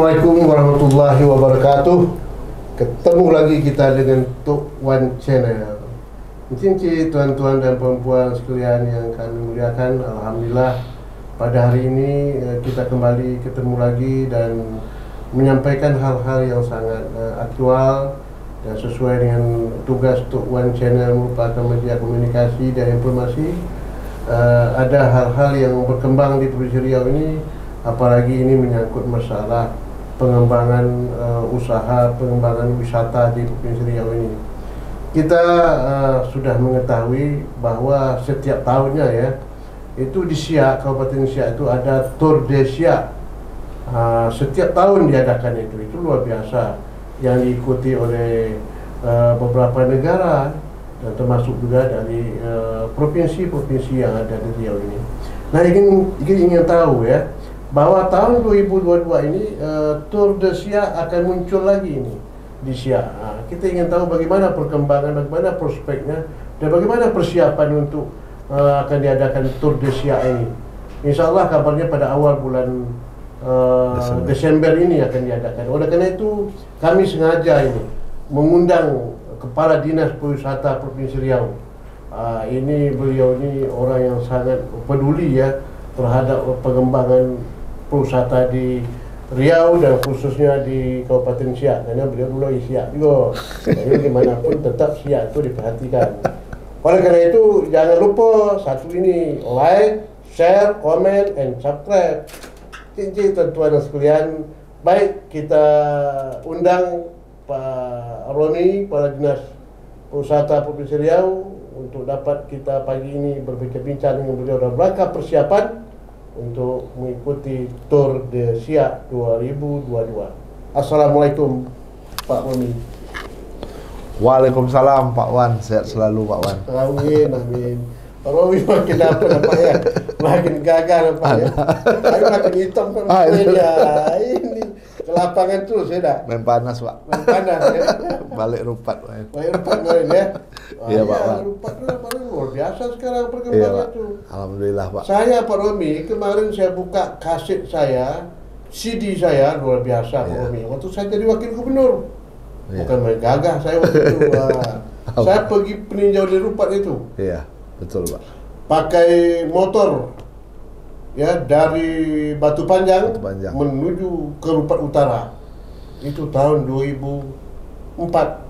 Assalamualaikum warahmatullahi wabarakatuh. Ketemu lagi kita dengan Tok Wan Channel. Mungkin tuan-tuan dan perempuan sekalian yang kami muliakan, alhamdulillah pada hari ini kita kembali ketemu lagi dan menyampaikan hal-hal yang sangat aktual dan sesuai dengan tugas Tok Wan Channel merupakan media komunikasi dan informasi. Ada hal-hal yang berkembang di Provinsi Riau ini, apalagi ini menyangkut masalah pengembangan usaha, pengembangan wisata di Provinsi Riau ini. Kita sudah mengetahui bahwa setiap tahunnya ya, itu di Siak, Kabupaten Siak itu ada Tour de Siak. Setiap tahun diadakan itu luar biasa, yang diikuti oleh beberapa negara dan termasuk juga dari provinsi-provinsi yang ada di Riau ini. Nah, ingin tahu ya, bahwa tahun 2022 ini Tour de Siak akan muncul lagi ini di Siak. Kita ingin tahu bagaimana perkembangan, bagaimana prospeknya, dan bagaimana persiapan untuk akan diadakan Tour de Siak ini. Insya Allah kabarnya pada awal bulan Desember ini akan diadakan. Oleh karena itu kami sengaja ini mengundang Kepala Dinas Pariwisata Provinsi Riau. Beliau ini orang yang sangat peduli ya terhadap pengembangan pariwisata di Riau dan khususnya di Kabupaten Siak, karena beliau dulu di Siak juga. Jadi dimanapun tetap Siak itu diperhatikan. Oleh karena itu jangan lupa satu ini, like, share, comment, and subscribe. Jadi tuan-tuan dan sekalian, baik kita undang Pak Romi, Kepala Dinas Pariwisata Provinsi Riau, untuk dapat kita pagi ini berbincang-bincang dengan beliau dalam rangka persiapan untuk mengikuti Tour de Siak 2022. Assalamualaikum Pak Romi. Waalaikumsalam Pak Wan, sehat selalu Pak Wan. Amin, amin. Pak Romi makin apa nampak ya, makin gagah nampak ya. Ayo makin hitam kan ya. Ini ke lapangan terus ya dah. Main panas Pak. Main panas ya. Balik Rupat Pak. Balik Rupat kemarin ya. Iya Pak Wan. Rupat kemarin luar biasa sekarang perkembangannya tuh. Alhamdulillah Pak. Saya Pak Romi, kemarin saya buka kaset saya, CD saya luar biasa Pak Romi. Waktu saya jadi wakil gubernur. Bukan main gagah saya waktu itu. Saya pergi peninjau di Rupat itu. Iya, betul Pak. Pakai motor ya dari Batu Panjang, menuju ke Rupat Utara. Itu tahun 2004.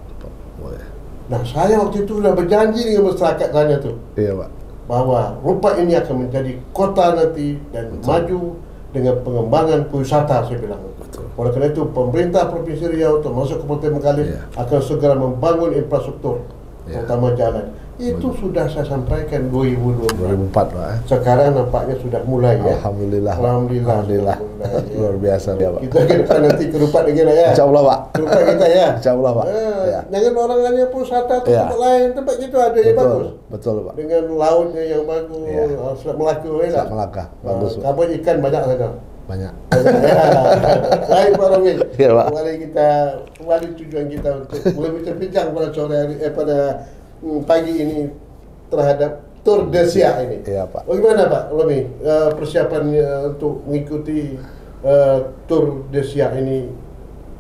Nah, saya waktu itu sudah berjanji dengan masyarakat sana tuh. Iya Pak. Bahwa Rupat ini akan menjadi kota nanti dan maju dengan pengembangan pariwisata, saya bilang. Betul. Oleh karena itu pemerintah Provinsi Riau termasuk Kabupaten Bengkalis akan segera membangun infrastruktur, terutama jalan. Itu sudah saya sampaikan 2004 Pak. Sekarang nampaknya sudah mulai ya. Alhamdulillah. Alhamdulillah. Luar biasa ya Pak. Kita ke depan nanti ke Rupat lagi ya. Insyaallah Pak. Rupat kita ya. Insyaallah Pak. Jangan orang hanya pusata atau tempat lain, tempat itu ada yang bagus. Betul Pak. Dengan lautnya yang bagus, Selat Melaka ya. Selat Melaka, bagus Pak. Kapal ikan banyak sana. Banyak. Baik Pak Romi. Iya Pak. Kembali tujuan kita untuk mulai bincang pada sore hari, pada pagi ini terhadap Tour de Siak ini. Iya Pak. Bagaimana Pak Romi persiapannya untuk mengikuti Tour de Siak ini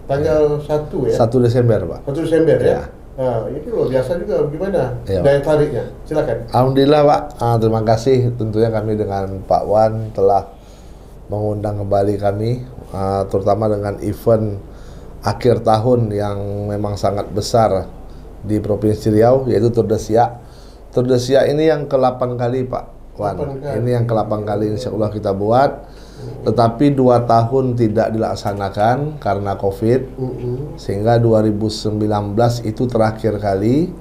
tanggal 1 ya? 1 Desember Pak. 1 Desember ya? Nah, ini luar biasa juga. Bagaimana daya tariknya? Silakan. Alhamdulillah Pak. Terima kasih tentunya kami dengan Pak Wan telah mengundang kembali kami, terutama dengan event akhir tahun yang memang sangat besar di Provinsi Riau, yaitu Tour de Siak. Tour de Siak ini yang ke-8 kali Pak Wan. Ini yang ke-8 kali insya Allah kita buat. Tetapi 2 tahun tidak dilaksanakan karena COVID. Sehingga 2019 itu terakhir kali.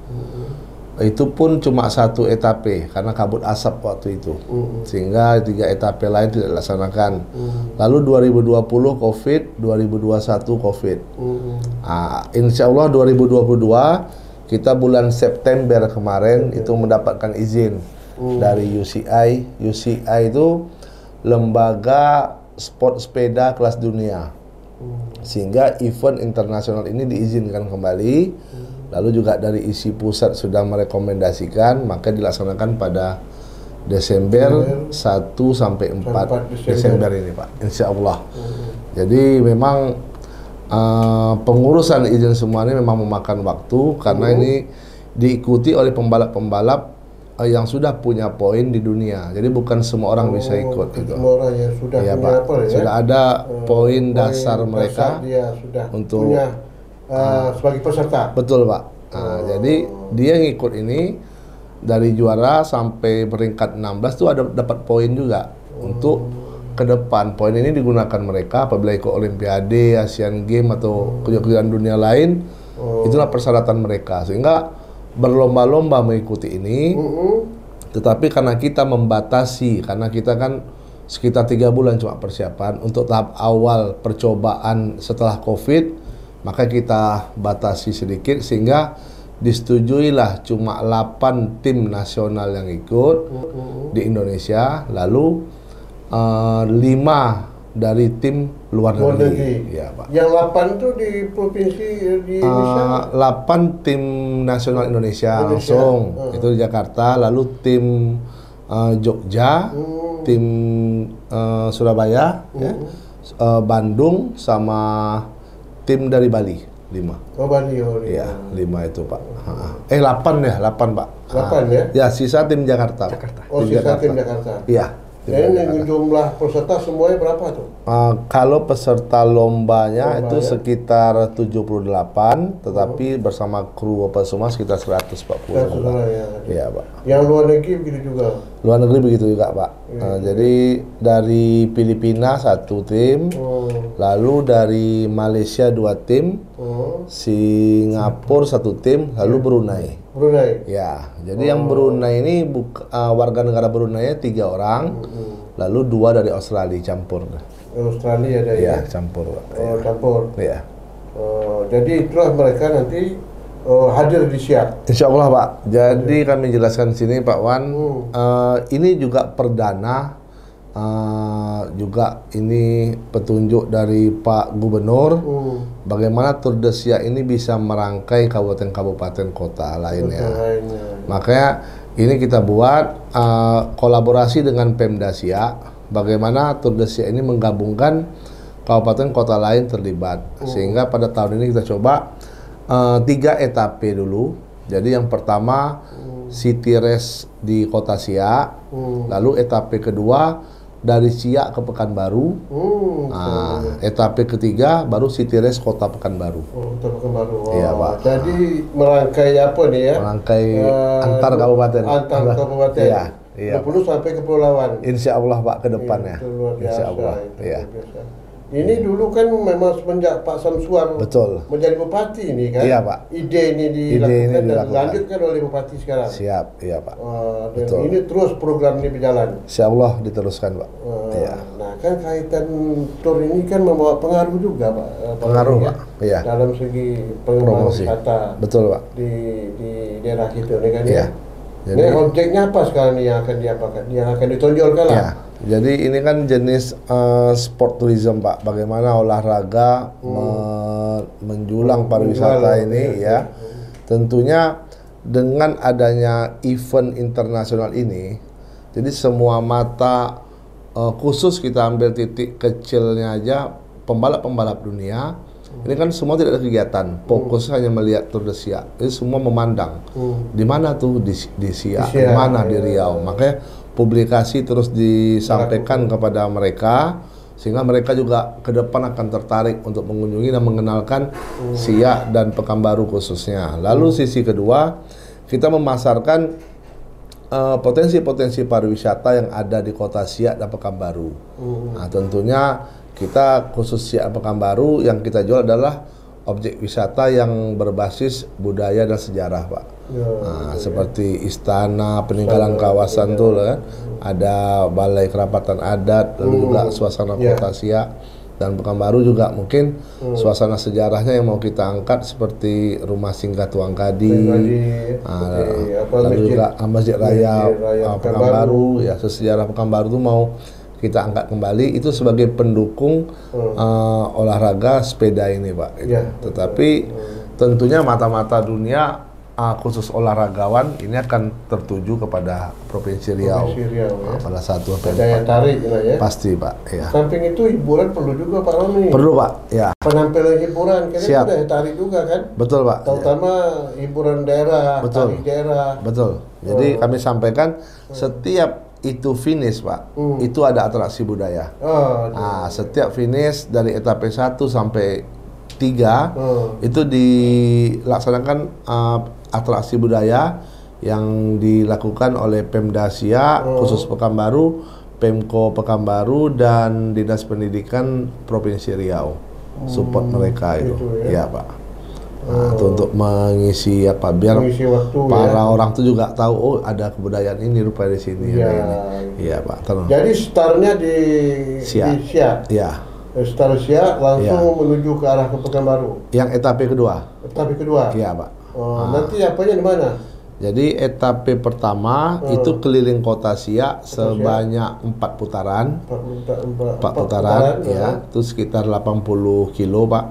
Itu pun cuma 1 etape karena kabut asap waktu itu. Sehingga 3 etape lain tidak dilaksanakan. Lalu 2020 COVID, 2021 COVID. Insya Allah 2022 kita bulan September kemarin itu mendapatkan izin dari UCI. UCI itu lembaga sport sepeda kelas dunia. Sehingga event internasional ini diizinkan kembali. Lalu juga dari isi pusat sudah merekomendasikan, maka dilaksanakan pada Desember 1 sampai 4 Desember ini Pak, insya Allah. Jadi memang pengurusan izin semua ini memang memakan waktu karena ini diikuti oleh pembalap-pembalap yang sudah punya poin di dunia. Jadi bukan semua orang bisa ikut gitu. Semua orang yang sudah Ya, punya Pak. apa ya? Sudah ada poin dasar mereka dia sudah untuk punya sebagai peserta. betul, Pak. Jadi dia ngikut ini dari juara sampai peringkat 16 tuh ada dapat poin juga untuk ke depan. Poin ini digunakan mereka apabila ikut Olimpiade, Asian Games atau kejuaraan dunia lain. Itulah persyaratan mereka sehingga berlomba-lomba mengikuti ini. Tetapi karena kita membatasi, karena kita kan sekitar 3 bulan cuma persiapan untuk tahap awal percobaan setelah COVID, maka kita batasi sedikit sehingga disetujuilah cuma 8 tim nasional yang ikut di Indonesia, lalu 5 dari tim luar negeri. Ya, Pak. Yang 8 tuh di provinsi di Indonesia. 8 tim nasional Indonesia langsung itu di Jakarta, lalu tim Jogja, tim Surabaya, ya, Bandung, sama tim dari Bali 5. Oh, Bali. Iya, 5 itu, Pak. 8 ya, 8, Pak. 8 ya? Ya, sisa tim Jakarta. Oh, sisa tim Jakarta. Iya. Dan jumlah peserta semuanya berapa tuh? Kalau peserta lombanya itu sekitar 78, tetapi bersama kru apa semua sekitar 140. Iya, Pak. Yang luar negeri begitu juga? Luar negeri begitu juga, Pak. Jadi dari Filipina 1 tim, lalu dari Malaysia 2 tim, Singapura 1 tim, lalu Brunei. Ya, jadi yang Brunei ini warga negara Brunei 3 orang, lalu 2 dari Australia campur. Australia ada ya? Campur, Pak. Campur. Iya. Jadi itulah mereka nanti hadir di SIAK. Insya Allah, Pak. Jadi kami jelaskan di sini, Pak Wan, ini juga perdana, juga ini petunjuk dari Pak Gubernur bagaimana Tour de Siak ini bisa merangkai kabupaten-kabupaten kota lainnya. Makanya ini kita buat kolaborasi dengan Pemda Siak, bagaimana Tour de Siak ini menggabungkan kabupaten kota lain terlibat, sehingga pada tahun ini kita coba 3 etape dulu. Jadi yang pertama City Race di Kota Siak, lalu etape kedua dari Siak ke Pekanbaru, etape ketiga baru City Race Kota Pekanbaru. Kota Pekanbaru. Iya, Pak. Jadi merangkai apa nih ya? Merangkai antar kabupaten. Antar kabupaten. Iya. 20 sampai kepulauan. Insya Allah, Pak, ke depannya. Insya Allah. Iya. Ini dulu kan memang semenjak Pak Samsuar menjadi bupati ini kan. Iya, Pak. Ide ini dilakukan dan dilanjutkan oleh bupati sekarang. Siap, iya, Pak. Dan ini terus program ini berjalan. Insya Allah diteruskan, Pak. Iya. Nah, kan kaitan tour ini kan membawa pengaruh juga, Pak. Pengaruh, Pak. Iya. Dalam segi pengembangan wisata. Betul, Pak. Di daerah kita ini kan. Iya. Jadi objeknya apa sekarang nih yang akan diapakan? Yang akan ditonjolkan lah. Ya. Jadi ini kan jenis sport tourism, Pak. Bagaimana olahraga menjulang pariwisata ini ya. Tentunya dengan adanya event internasional ini, jadi semua mata khusus kita ambil titik kecilnya aja pembalap-pembalap dunia. Ini kan semua tidak ada kegiatan, fokus hanya melihat Tour de Siak. Jadi semua memandang di mana tuh di Siak, di mana di Riau. Makanya publikasi terus disampaikan kepada mereka sehingga mereka juga ke depan akan tertarik untuk mengunjungi dan mengenalkan Siak dan Pekanbaru khususnya. Lalu sisi kedua, kita memasarkan potensi-potensi pariwisata yang ada di kota Siak dan Pekanbaru. Nah, tentunya kita khusus Siak Pekanbaru yang kita jual adalah objek wisata yang berbasis budaya dan sejarah, Pak. Seperti istana, peninggalan kawasan tuh kan, ada balai kerapatan adat, lalu juga suasana kota Siak dan Pekanbaru juga mungkin suasana sejarahnya yang mau kita angkat seperti rumah singgah Tuang Kadi, lalu juga Masjid Raya Pekanbaru, ya sejarah Pekanbaru itu mau kita angkat kembali itu sebagai pendukung olahraga sepeda ini, Pak. Tetapi tentunya mata-mata dunia khusus olahragawan ini akan tertuju kepada Provinsi Riau. Provinsi Riau ya. Pada 1 sampai Daya 4. tarik lah ya. Pasti Pak, ya. Samping itu hiburan perlu juga Pak Roni. Perlu Pak, ya. Penampilan hiburan karena Siap. itu daya tarik juga kan. Betul Pak. Terutama hiburan daerah, Betul. tari daerah. Betul. Jadi kami sampaikan setiap itu finish Pak, itu ada atraksi budaya. Nah, setiap finish dari etape 1 sampai 3 itu dilaksanakan atraksi budaya yang dilakukan oleh Pemda Siak, khusus Pekanbaru, Pemko Pekanbaru, dan Dinas Pendidikan Provinsi Riau. Support mereka itu. Gitu Ya Pak. Nah, itu untuk mengisi apa, biar Mengisi waktu, para orang tuh juga tahu, oh ada kebudayaan ini rupanya di sini. Iya. ada ini. Iya Pak. Terus. Jadi startnya di Siak. di Siak. Ya. Start Siak langsung menuju ke arah ke Pekanbaru. Yang etape kedua. Etape kedua. Iya Pak. Nanti apanya di mana? Jadi etape pertama itu keliling kota Siak sebanyak 4 putaran. 4 putaran ya, itu sekitar 80 kilo Pak.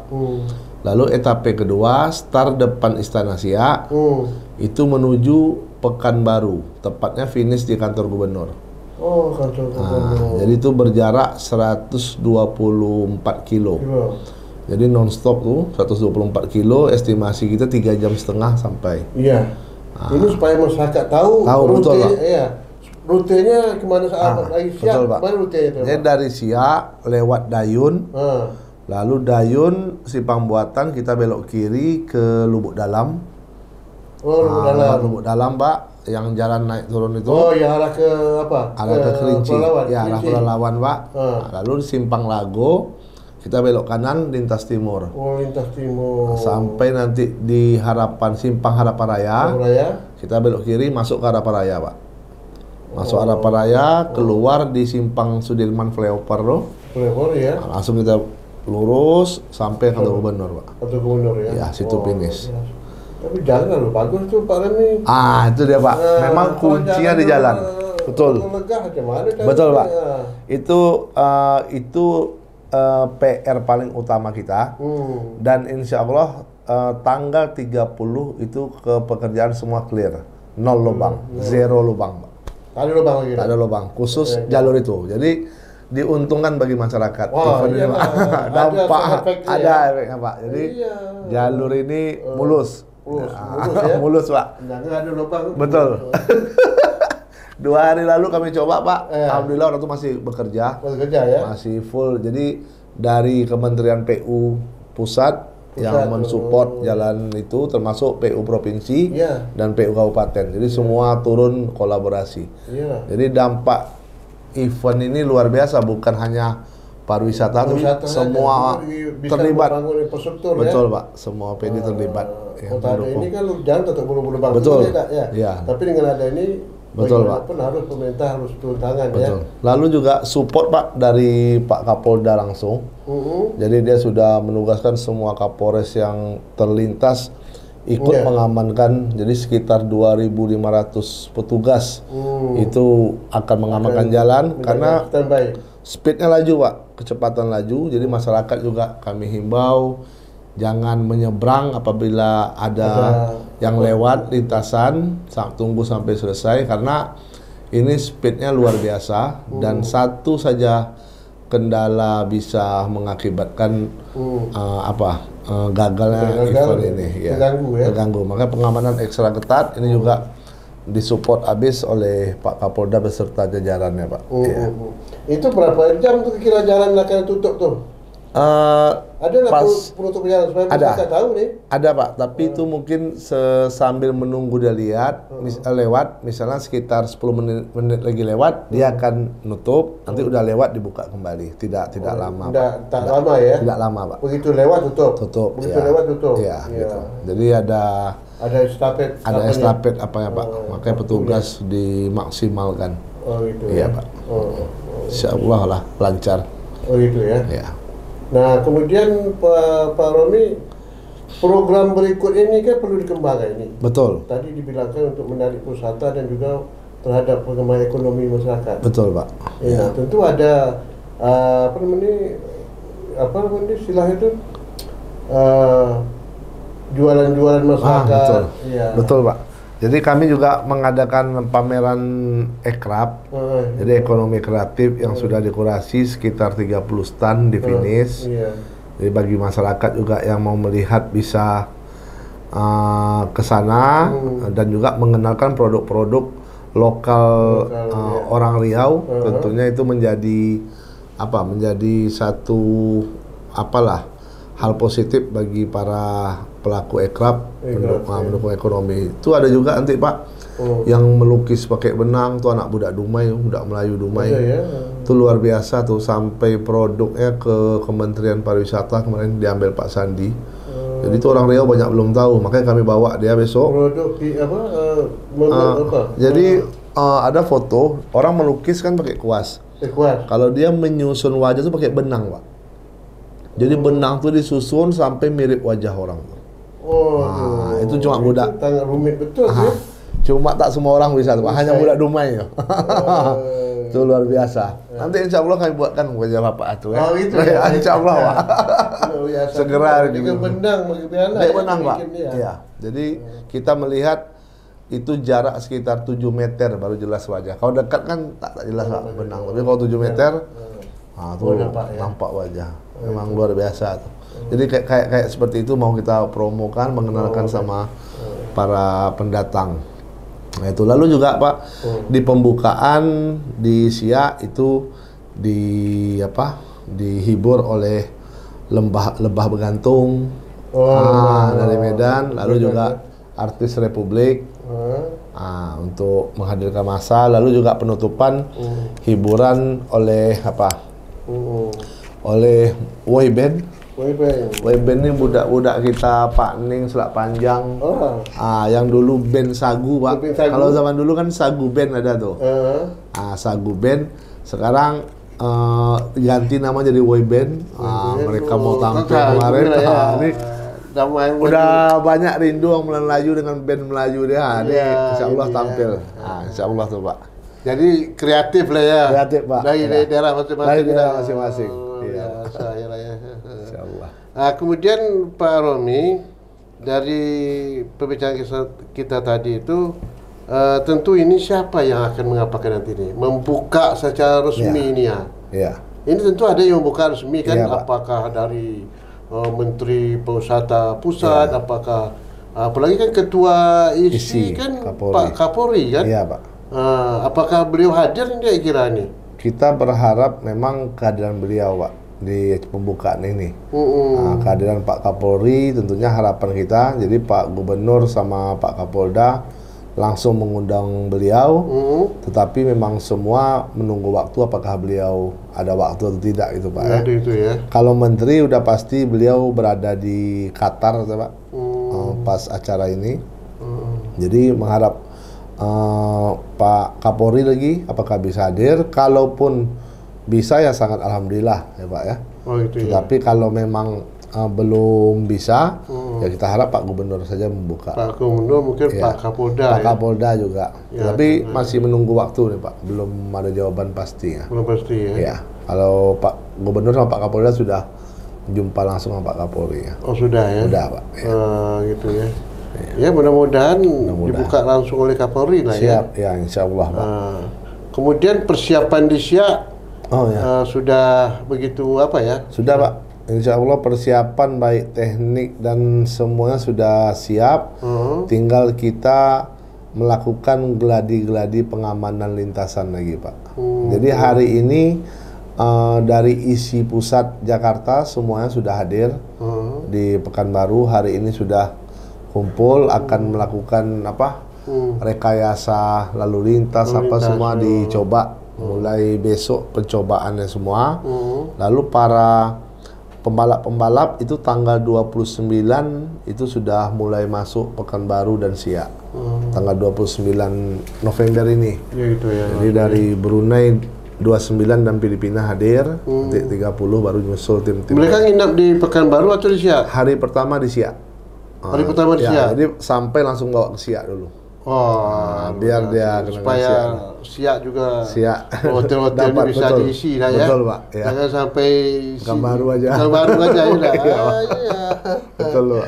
Lalu etape kedua start depan Istana Siak, itu menuju Pekanbaru, tepatnya finish di kantor gubernur. Oh, kantor gubernur. Jadi itu berjarak 124 kilo. Jadi non-stop tuh 124 kilo, estimasi kita 3,5 jam sampai. Iya. Ini supaya masyarakat tahu betul, Pak. Iya. Rutenya kemana saat lagi Siak? Betul, Pak. Mana rutenya itu? Jadi dari Siak lewat Dayun, lalu Dayun Simpang Buatan kita belok kiri ke Lubuk Dalam. Oh, Lubuk Dalam. Lubuk Dalam Pak, yang jalan naik turun itu. Oh, yang arah ke apa? Arah ke Kerinci. Pelalawan. Ya, arah Kerinci. Pelalawan Pak. Nah, lalu di Simpang Lago kita belok kanan lintas timur. Oh, lintas timur. Sampai nanti di Simpang Harapan Raya. Kita belok kiri masuk ke Harapan Raya, Pak. Masuk Harapan Raya, keluar di Simpang Sudirman Flyover loh. Flyover ya. Nah, langsung kita lurus sampai kantor gubernur, Pak. Kantor gubernur ya. Ya, situ finish. Ya. Tapi jalan lalu bagus tuh Pak Reni. Itu dia Pak. Memang kuncinya di jalan. Betul. Legah aja mana? Betul Pak. Itu PR paling utama kita. Dan insya Allah tanggal 30 itu ke pekerjaan semua clear. 0 lubang, 0 lubang Pak. Tak ada lubang lagi. Tak ada lubang, khusus jalur itu. Jadi diuntungkan bagi masyarakat. Wah, iya, dampak ada ya. efeknya Pak. Jadi jalur ini mulus. Mulus ya. Mulus Pak. Jangan ada lubang. Betul. 2 hari lalu kami coba Pak. Alhamdulillah orang itu masih bekerja. Bekerja ya. Masih full. Jadi dari Kementerian PU pusat yang mensupport jalan itu, termasuk PU provinsi dan PU kabupaten. Jadi semua turun kolaborasi. Jadi dampak event ini luar biasa, bukan hanya pariwisata, tapi semua terlibat. Betul Pak, semua PD terlibat. Kota ada ini kan jangan tetap buru-buru bangun. Betul. Ya. Tapi dengan ada ini, betul Pak. Pun harus pemerintah harus turun tangan. Betul. Lalu juga support Pak dari Pak Kapolda langsung. Jadi dia sudah menugaskan semua Kapolres yang terlintas ikut mengamankan. Jadi sekitar 2.500 petugas itu akan mengamankan jalan karena speednya laju Pak, kecepatan laju. Jadi masyarakat juga kami himbau jangan menyeberang apabila ada yang lewat lintasan, tunggu sampai selesai karena ini speednya luar biasa dan satu saja kendala bisa mengakibatkan gagalnya event ini ya. Terganggu. Makanya pengamanan ekstra ketat ini juga disupport habis oleh Pak Kapolda beserta jajarannya Pak. Itu berapa jam tuh kira jalan akan tutup tuh? Ada nggak penutup jalan supaya masyarakat tahu nih? Ada Pak, tapi itu mungkin sambil menunggu dia lihat, lewat, misalnya sekitar 10 menit lagi lewat, dia akan nutup, nanti udah lewat dibuka kembali, tidak lama. Tak lama ya? Tidak lama Pak. Begitu lewat tutup. Begitu lewat tutup. Iya. Gitu. Jadi ada estafet apa ya Pak, makanya petugas dimaksimalkan. Oh itu. Iya Pak. Insya Allah lah lancar. Oh itu ya. Iya. Nah, kemudian Pak Romi, program berikut ini kan perlu dikembangkan ini. Betul. Tadi dibilangkan untuk menarik wisata dan juga terhadap pengembangan ekonomi masyarakat. Betul Pak. Ya, tentu ada apa namanya istilah itu jualan-jualan masyarakat. Betul. Iya. Betul, Pak. Jadi kami juga mengadakan pameran ekrab, jadi ekonomi kreatif yang sudah dikurasi sekitar 30 stand di finish. Iya. Jadi bagi masyarakat juga yang mau melihat bisa ke sana dan juga mengenalkan produk-produk lokal orang Riau. Tentunya itu menjadi satu hal positif bagi para pelaku ekrab mendukung ekonomi. Itu ada juga nanti Pak yang melukis pakai benang tuh anak budak Dumai, budak Melayu Dumai. Itu luar biasa tuh, sampai produknya ke Kementerian Pariwisata kemarin diambil Pak Sandi. Jadi itu orang Riau banyak belum tahu, makanya kami bawa dia besok. Produk di Jadi ada foto orang melukis kan pakai kuas. Kalau dia menyusun wajah tuh pakai benang, Pak. Jadi benang tuh disusun sampai mirip wajah orang. Itu cuma budak. Sangat rumit betul ya. Cuma tak semua orang bisa tuh, Pak. Hanya budak Dumai ya. Itu luar biasa. Nanti insya Allah kami buatkan wajah Bapak itu ya. Oh gitu ya. Insya Allah, Pak. Segera dengan benang bagaimana? Pakai benang, Pak. Iya. Jadi kita melihat itu jarak sekitar 7 meter baru jelas wajah. Kalau dekat kan tak jelas Pak benang. Tapi kalau 7 meter tuh nampak wajah. Memang luar biasa tuh. Jadi kayak seperti itu mau kita promokan, mengenalkan sama para pendatang. Nah itu lalu juga Pak di pembukaan di Siak itu dihibur oleh lebah begantung dari Medan, lalu juga artis Republik untuk menghadirkan massa, lalu juga penutupan hiburan oleh oleh Boyband. Boyband ini budak-budak kita Pak Ning Selak Panjang. Yang dulu band Sagu, Pak. Kalau zaman dulu kan Sagu Band ada tuh. Sagu Band. Sekarang ganti nama jadi Boyband. Mereka mau tampil kemarin. Ini udah banyak rindu orang Melayu dengan band Melayu dia. Insya Allah tampil. Insya Allah tuh Pak. Jadi kreatif lah ya. Kreatif Pak. Dari daerah masing-masing. Dari daerah masing-masing. Insya Allah. Kemudian Pak Romi, dari pembicaraan kita tadi itu, tentu ini siapa yang akan mengapakan nanti ini? Membuka secara resmi ini ya. Ini tentu ada yang membuka resmi kan? Apakah dari Menteri Pariwisata Pusat, apakah apalagi kan Ketua ISI kan Kapolri. Pak Kapolri kan? Iya Pak. Apakah beliau hadir ini kira ini? Kita berharap memang kehadiran beliau Pak di pembukaan ini. Kehadiran Pak Kapolri tentunya harapan kita. Jadi Pak Gubernur sama Pak Kapolda langsung mengundang beliau. Tetapi memang semua menunggu waktu apakah beliau ada waktu atau tidak gitu Pak. Itu ya. Kalau menteri udah pasti beliau berada di Qatar Pak. Pas acara ini. Jadi mengharap Pak Kapolri lagi apakah bisa hadir. Kalaupun bisa ya sangat alhamdulillah ya Pak ya. Tetapi kalau memang belum bisa ya kita harap Pak Gubernur saja membuka. Pak Gubernur mungkin Pak Kapolda. Pak Kapolda juga. Tapi masih menunggu waktu nih Pak. Belum ada jawaban pasti ya. Belum pasti ya. Kalau Pak Gubernur sama Pak Kapolda sudah jumpa langsung sama Pak Kapolri ya. Oh sudah ya. Sudah Pak. Gitu ya. Ya mudah-mudahan dibuka langsung oleh Kapolri lah ya. Siap ya insya Allah Pak. Kemudian persiapan di Siak sudah begitu Sudah Pak. Insya Allah persiapan baik teknik dan semuanya sudah siap. Tinggal kita melakukan gladi-gladi pengamanan lintasan lagi Pak. Jadi hari ini dari isi pusat Jakarta semuanya sudah hadir di Pekanbaru. Hari ini sudah kumpul akan melakukan rekayasa lalu lintas semua dicoba. Mulai besok pencobaannya semua. Lalu para pembalap-pembalap itu tanggal 29 itu sudah mulai masuk Pekanbaru dan Siak. Tanggal 29 November ini. Jadi dari Brunei 29 dan Filipina hadir. Nanti 30 baru nyusul tim-tim. Mereka nginap di Pekanbaru atau di Siak? Hari pertama di Siak. Hari pertama di Siak. Jadi sampai langsung bawa ke Siak dulu. Oh, biar dia kena supaya siap juga. Siap. Hotel-hotel ini bisa betul. diisi lah ya. Betul, Pak. Ya. Jangan sampai Bukan baru aja. Bukan baru aja ya. Dah. Iya, Pak. Iya. Betul, Pak.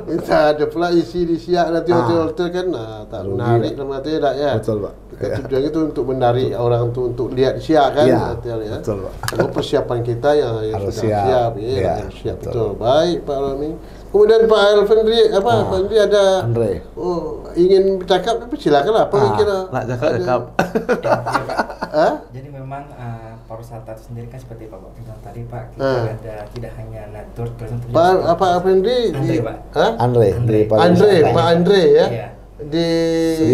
Kita ada pula isi di siap nanti hotel-hotel kan tak menarik sama hati tak ya. Betul, Pak. Kita tujuannya itu untuk menarik orang tu untuk lihat siap kan Iya, hotel ya. betul, Pak. Kalau persiapan kita yang Harus sudah siap. ya, Iya, harus siap betul. betul. Baik Pak Rami. Kemudian Pak Alfendri Pak Alfendri ada Andre. ingin bercakap tapi silakanlah apa kira. Nak cakap. Jadi memang pariwisata itu sendiri kan seperti Pak bilang tadi Pak, kita ada tidak hanya natur tourism. Pak Alfendri Andre, Pak. Andre. Pak Andre ya. Iya. Di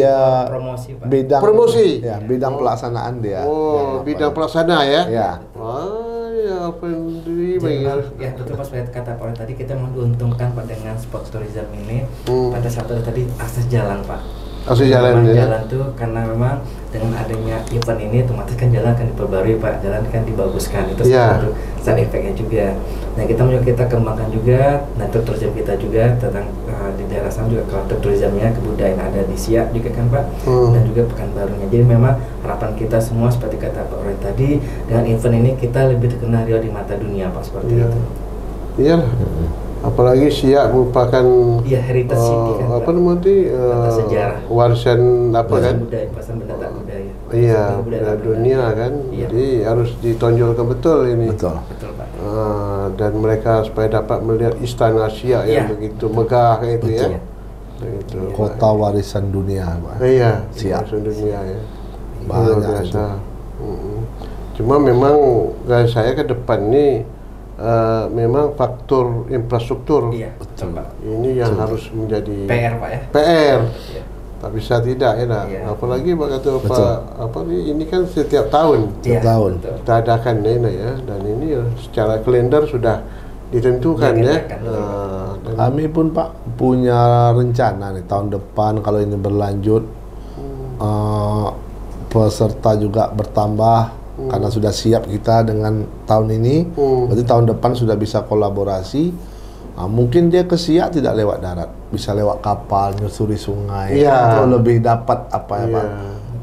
Dia Promosi Pak. bidang Promosi? Ya, bidang pelaksanaan dia. Oh, bidang pelaksana ya. Ya. Wah, ya Alfendri Jadi, baik. ya betul Pak, seperti kata Pak tadi kita menguntungkan Pak dengan spot tourism ini pada saat tadi akses jalan Pak. Akses jalan Memang ya. jalan tuh karena memang dengan adanya event ini otomatis kan jalan akan diperbarui Pak, jalan kan dibaguskan, itu Iya. satu side efeknya juga. Nah kita kembangkan juga natur tourism kita juga tentang di daerah sana juga culture tourismnya, kebudayaan ada di Siak juga kan Pak, dan juga Pekanbarunya. Jadi memang harapan kita semua seperti kata Pak Roy tadi, dengan event ini kita lebih dikenal Riau di mata dunia Pak, seperti itu. Iya. Apalagi Siak merupakan Iya, heritage city kan apa Pak. namanya Kota sejarah. warisan apa kan? Budaya, pasan benda tak budaya. Iya, Pasan budaya tak dunia budaya. kan. Iya. Jadi harus ditonjolkan betul ini. Betul. Betul Pak. Dan mereka supaya dapat melihat istana Siak yang Iya. begitu megah itu ya. Iya. Begitu. Kota warisan dunia, Pak. Iya, Siak. warisan dunia ya. Banyak Luar biasa. Cuma memang dari saya ke depan nih memang faktor infrastruktur Iya, betul Pak. ini yang harus menjadi PR Pak ya. PR. Iya. Tak bisa tidak ya nak. Iya. Apalagi Pak kata Betul. apa ini kan setiap tahun Setiap tahun. Betul. kita adakan ini ya, dan ini secara kalender sudah ditentukan ya. Ditentukan, Dan Kami pun Pak punya rencana nih tahun depan kalau ini berlanjut peserta juga bertambah karena sudah siap kita dengan tahun ini. Berarti tahun depan sudah bisa kolaborasi. Mungkin dia ke Siak tidak lewat darat, bisa lewat kapal nyusuri sungai. Iya. Itu lebih dapat apa ya Iya. Pak?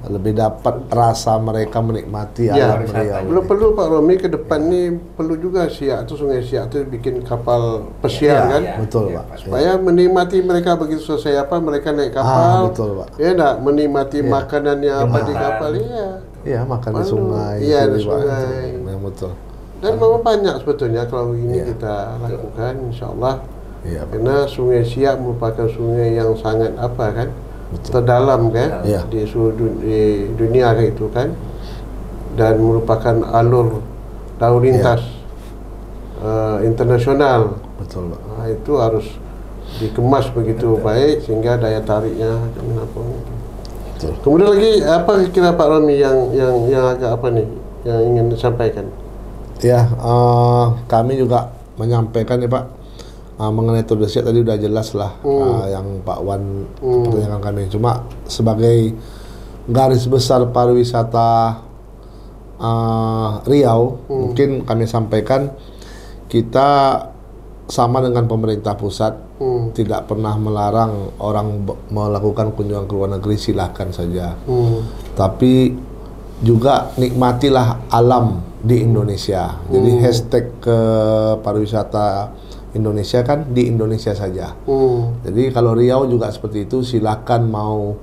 Lebih dapat rasa mereka menikmati ya, alam Riau. belum ini. perlu Pak Romi ke depan nih perlu juga Siak itu Sungai Siak itu bikin kapal pesiar Iya, kan. iya. Betul Iya, Pak. Pak. Supaya menikmati mereka begitu selesai apa mereka naik kapal. Betul, Pak. Ya enggak menikmati Iya. makanannya apa di Jembatan. kapal iya. Iya, makan di Aduh, sungai. iya, itu, di Pak. sungai. Memang betul. Dan memang banyak sebetulnya kalau ini Iya. kita lakukan insyaallah. Iya, Pak. Karena Sungai Siak merupakan sungai yang sangat apa kan? Terdalam kan Iya. di seluruh di dunia kayak itu kan. Dan merupakan alur lalu lintas internasional. Betul, Pak. Itu harus dikemas begitu baik sehingga daya tariknya apa gitu. Betul. Kemudian lagi apa kira Pak Romi yang agak apa nih yang ingin disampaikan? Ya, kami juga menyampaikan ya Pak mengenai Tour de Siak tadi udah jelas lah yang Pak Wan pertanyakan kami. Cuma sebagai garis besar pariwisata Riau mungkin kami sampaikan kita sama dengan pemerintah pusat tidak pernah melarang orang melakukan kunjungan ke luar negeri, silahkan saja. Tapi juga nikmatilah alam di Indonesia. Jadi hashtag ke pariwisata Indonesia kan di Indonesia saja. Jadi kalau Riau juga seperti itu, silakan mau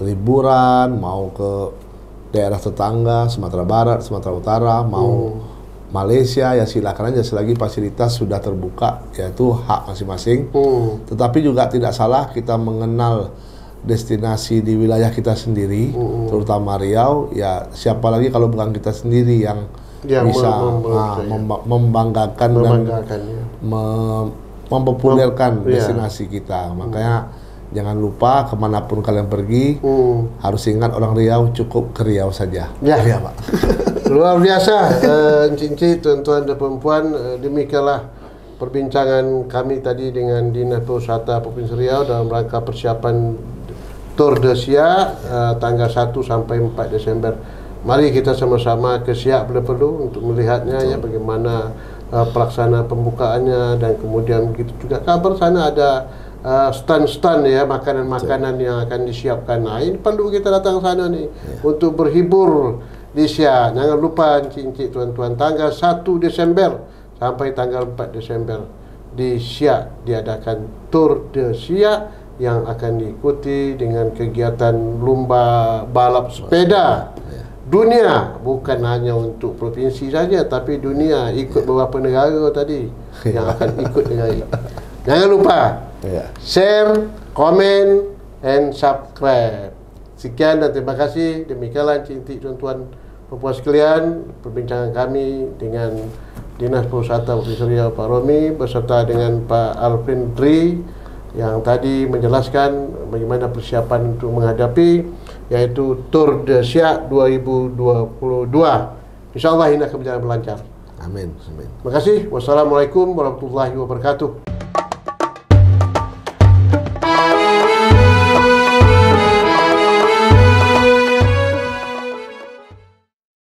liburan, mau ke daerah tetangga, Sumatera Barat, Sumatera Utara, mau Malaysia, ya silakan aja selagi fasilitas sudah terbuka, yaitu hak masing-masing. Tetapi juga tidak salah kita mengenal destinasi di wilayah kita sendiri, terutama Riau. Ya siapa lagi kalau bukan kita sendiri yang bisa membanggakan dan Ya. mempopulerkan Iya. destinasi kita. Makanya jangan lupa kemanapun kalian pergi harus ingat orang Riau cukup ke Riau saja. Ya. Iya, Pak. Luar biasa, Cincin, tuan-tuan dan perempuan, demikianlah perbincangan kami tadi dengan Dinas Pariwisata Provinsi Riau dalam rangka persiapan Tour de Siak tanggal 1 sampai 4 Desember. Mari kita sama-sama ke Siak bila perlu untuk melihatnya ya bagaimana pelaksanaan pembukaannya, dan kemudian begitu juga kabar sana ada stand-stand ya, makanan-makanan yang akan disiapkan. Nah, ini perlu kita datang sana nih untuk berhibur di Siak. Jangan lupa encik-encik tuan-tuan, tanggal 1 Desember sampai tanggal 4 Desember di Siak diadakan Tour de Siak yang akan diikuti dengan kegiatan lomba balap sepeda dunia, bukan hanya untuk provinsi saja tapi dunia, ikut beberapa negara tadi yang akan ikut dengan ini. Jangan lupa share, komen, and subscribe. Sekian dan terima kasih. Demikianlah cintik tuan-tuan perempuan sekalian perbincangan kami dengan Dinas Pariwisata Provinsi Riau Pak Romi beserta dengan Pak Alvin Dri yang tadi menjelaskan bagaimana persiapan untuk menghadapi yaitu Tour de Siak 2022. InsyaAllah ini akan berjalan lancar. Amin. Amin. Terima kasih. Wassalamualaikum warahmatullahi wabarakatuh.